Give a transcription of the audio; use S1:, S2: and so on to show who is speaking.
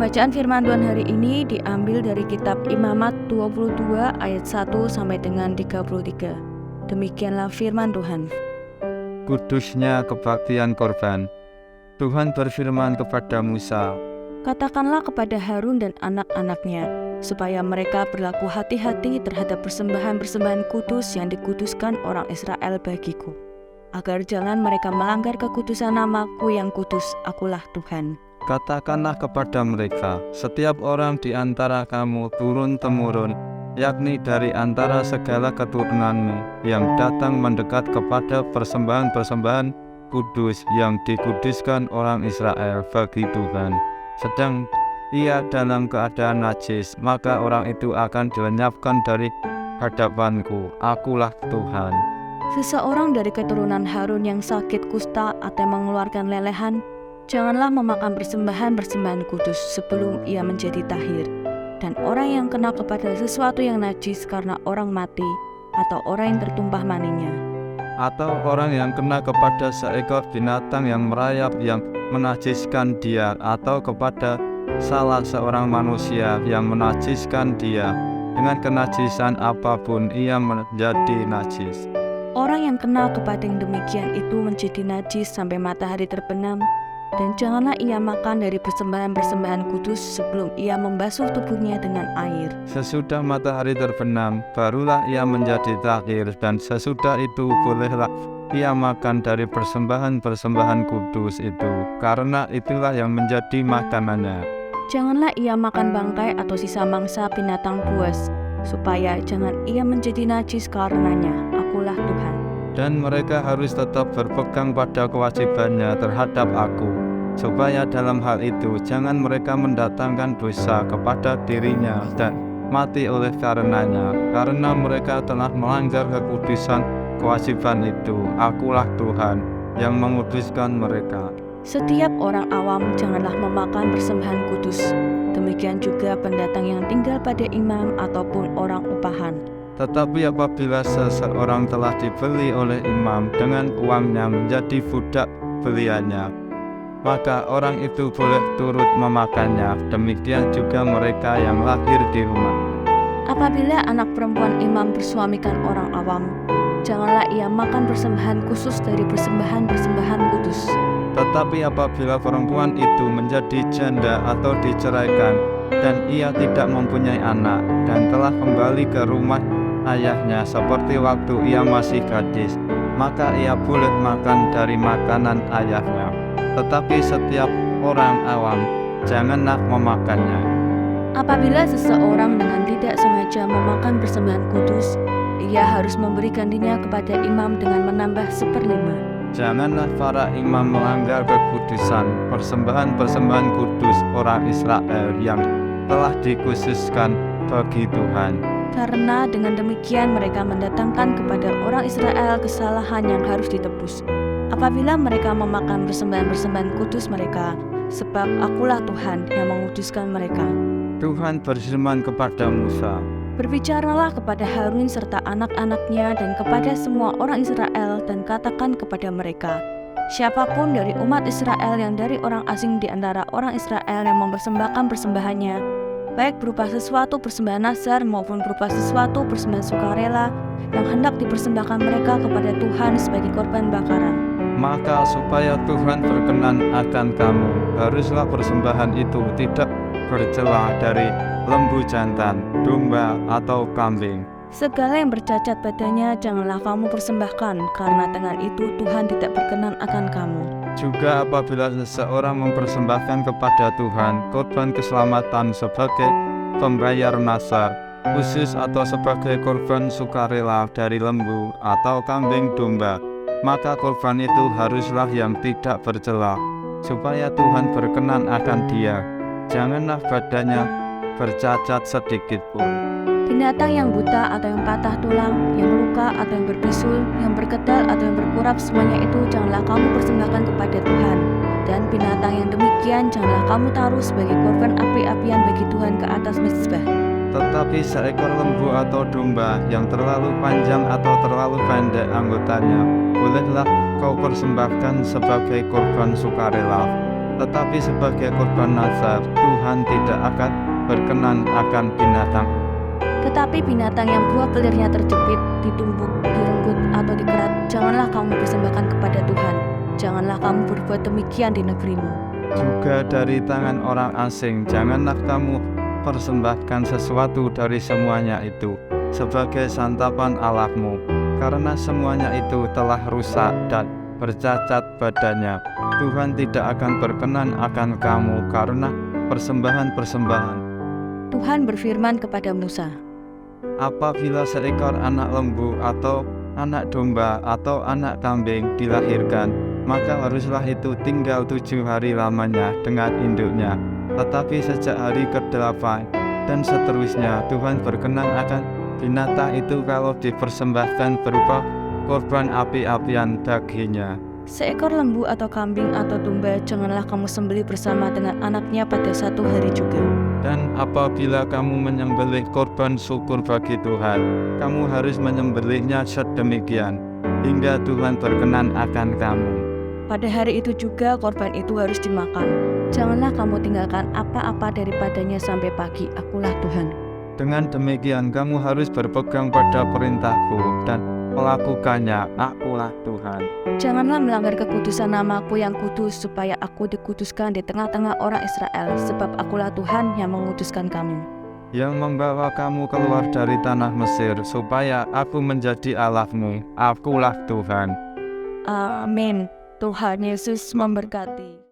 S1: Pembacaan firman Tuhan hari ini diambil dari kitab Imamat 22 ayat 1 sampai dengan 33. Demikianlah firman Tuhan.
S2: Kudusnya kebaktian korban. Tuhan berfirman kepada Musa,
S1: Katakanlah kepada Harun dan anak-anaknya, supaya mereka berlaku hati-hati terhadap persembahan-persembahan kudus yang dikuduskan orang Israel bagiku, agar jangan mereka melanggar kekudusan namaku yang kudus. Akulah Tuhan.
S2: katakanlah kepada mereka, setiap orang di antara kamu turun-temurun, yakni dari antara segala keturunanmu, yang datang mendekat kepada persembahan-persembahan kudus yang dikuduskan orang Israel bagi Tuhan, sedang ia dalam keadaan najis, maka orang itu akan dilenyapkan dari hadapanku. Akulah Tuhan.
S1: Seseorang dari keturunan Harun yang sakit kusta atau mengeluarkan lelehan, janganlah memakan persembahan-persembahan kudus sebelum ia menjadi tahir. Dan orang yang kena kepada sesuatu yang najis karena orang mati, atau orang yang tertumpah maninya,
S2: Atau orang yang kena kepada seekor binatang yang merayap yang menajiskan dia, atau kepada salah seorang manusia yang menajiskan dia, dengan kenajisan apapun ia menjadi najis.
S1: orang yang kena kepada yang demikian itu menjadi najis sampai matahari terbenam. Dan janganlah ia makan dari persembahan-persembahan kudus sebelum ia membasuh tubuhnya dengan air.
S2: Sesudah matahari terbenam, barulah ia menjadi tahir, dan sesudah itu bolehlah ia makan dari persembahan-persembahan kudus itu, karena itulah yang menjadi makanannya.
S1: Janganlah ia makan bangkai atau sisa mangsa binatang buas, supaya jangan ia menjadi najis karenanya. Akulah Tuhan.
S2: Dan mereka harus tetap berpegang pada kewajibannya terhadap aku, supaya dalam hal itu jangan mereka mendatangkan dosa kepada dirinya dan mati oleh karenanya, karena mereka telah melanggar kekudusan kewajiban itu. Akulah Tuhan yang menguduskan mereka.
S1: Setiap orang awam janganlah memakan persembahan kudus. Demikian juga pendatang yang tinggal pada imam ataupun orang upahan.
S2: Tetapi apabila seseorang telah dibeli oleh imam dengan uangnya menjadi budak beliannya, maka orang itu boleh turut memakannya. Demikian juga mereka yang lahir di rumah.
S1: Apabila anak perempuan imam bersuamikan orang awam, janganlah ia makan persembahan khusus dari persembahan-persembahan kudus.
S2: Tetapi apabila perempuan itu menjadi janda atau diceraikan, dan ia tidak mempunyai anak, dan telah kembali ke rumah ayahnya seperti waktu ia masih gadis, maka ia boleh makan dari makanan ayahnya. Tetapi setiap orang awam janganlah memakannya.
S1: Apabila seseorang dengan tidak sengaja memakan persembahan kudus, ia harus memberikan dirinya kepada imam dengan menambah 1/5.
S2: Janganlah para imam melanggar kekudusan persembahan-persembahan kudus orang Israel yang telah dikhususkan bagi Tuhan.
S1: Karena dengan demikian mereka mendatangkan kepada orang Israel kesalahan yang harus ditebus. Apabila mereka memakan persembahan-persembahan kudus mereka, sebab akulah Tuhan yang menguduskan mereka.
S2: Tuhan berfirman kepada Musa,
S1: Berbicaralah kepada Harun serta anak-anaknya dan kepada semua orang Israel, dan katakan kepada mereka, siapapun dari umat Israel yang dari orang asing di antara orang Israel yang mempersembahkan persembahannya, baik berupa sesuatu persembahan nazar maupun berupa sesuatu persembahan sukarela yang hendak dipersembahkan mereka kepada Tuhan sebagai korban bakaran,
S2: maka supaya Tuhan berkenan akan kamu, haruslah persembahan itu tidak bercela dari lembu jantan, domba, atau kambing.
S1: Segala yang bercacat badannya janganlah kamu persembahkan, karena dengan itu Tuhan tidak berkenan akan kamu.
S2: Juga apabila seseorang mempersembahkan kepada Tuhan korban keselamatan sebagai pembayar nazar khusus atau sebagai korban sukarela dari lembu atau kambing domba, maka korban itu haruslah yang tidak bercela, supaya Tuhan berkenan akan dia. Janganlah badannya bercacat sedikit pun.
S1: Binatang yang buta atau yang patah tulang, yang luka atau yang berbisul, yang berkedal atau yang berkurap, semuanya itu janganlah kamu persembahkan kepada Tuhan. Dan binatang yang demikian janganlah kamu taruh sebagai korban api-apian bagi Tuhan ke atas mezbah.
S2: Tetapi seekor lembu atau domba yang terlalu panjang atau terlalu pendek anggotanya, bolehlah kau persembahkan sebagai korban sukarela. Tetapi sebagai korban nazar, Tuhan tidak akan berkenan akan binatang.
S1: Tetapi binatang yang buah kelirnya terjepit, ditumbuk, direnggut, atau dikerat, janganlah kamu persembahkan kepada Tuhan. Janganlah kamu berbuat demikian di negerimu.
S2: Juga dari tangan orang asing, janganlah kamu persembahkan sesuatu dari semuanya itu sebagai santapan Allahmu, karena semuanya itu telah rusak dan bercacat badannya. Tuhan tidak akan berkenan akan kamu karena persembahan-persembahan.
S1: Tuhan berfirman kepada Musa,
S2: Apabila seekor anak lembu atau anak domba atau anak kambing dilahirkan, maka haruslah itu tinggal 7 hari lamanya dengan induknya. Tetapi sejak hari ke-8 dan seterusnya, Tuhan berkenan akan binatang itu kalau dipersembahkan berupa korban api-apian dagingnya.
S1: seekor lembu atau kambing atau domba janganlah kamu sembelih bersama dengan anaknya pada 1 hari juga.
S2: Dan apabila kamu menyembelih korban syukur bagi Tuhan, kamu harus menyembelihnya sedemikian, hingga Tuhan berkenan akan kamu.
S1: Pada hari itu juga korban itu harus dimakan. Janganlah kamu tinggalkan apa-apa daripadanya sampai pagi. Akulah Tuhan.
S2: Dengan demikian kamu harus berpegang pada perintahku dan melakukannya. Akulah Tuhan.
S1: Janganlah melanggar kekudusan namaku yang kudus, supaya aku dikuduskan di tengah-tengah orang Israel, sebab akulah Tuhan yang menguduskan kamu,
S2: Yang membawa kamu keluar dari tanah Mesir, supaya aku menjadi Allahmu. Akulah Tuhan.
S1: Amin. Tuhan Yesus memberkati.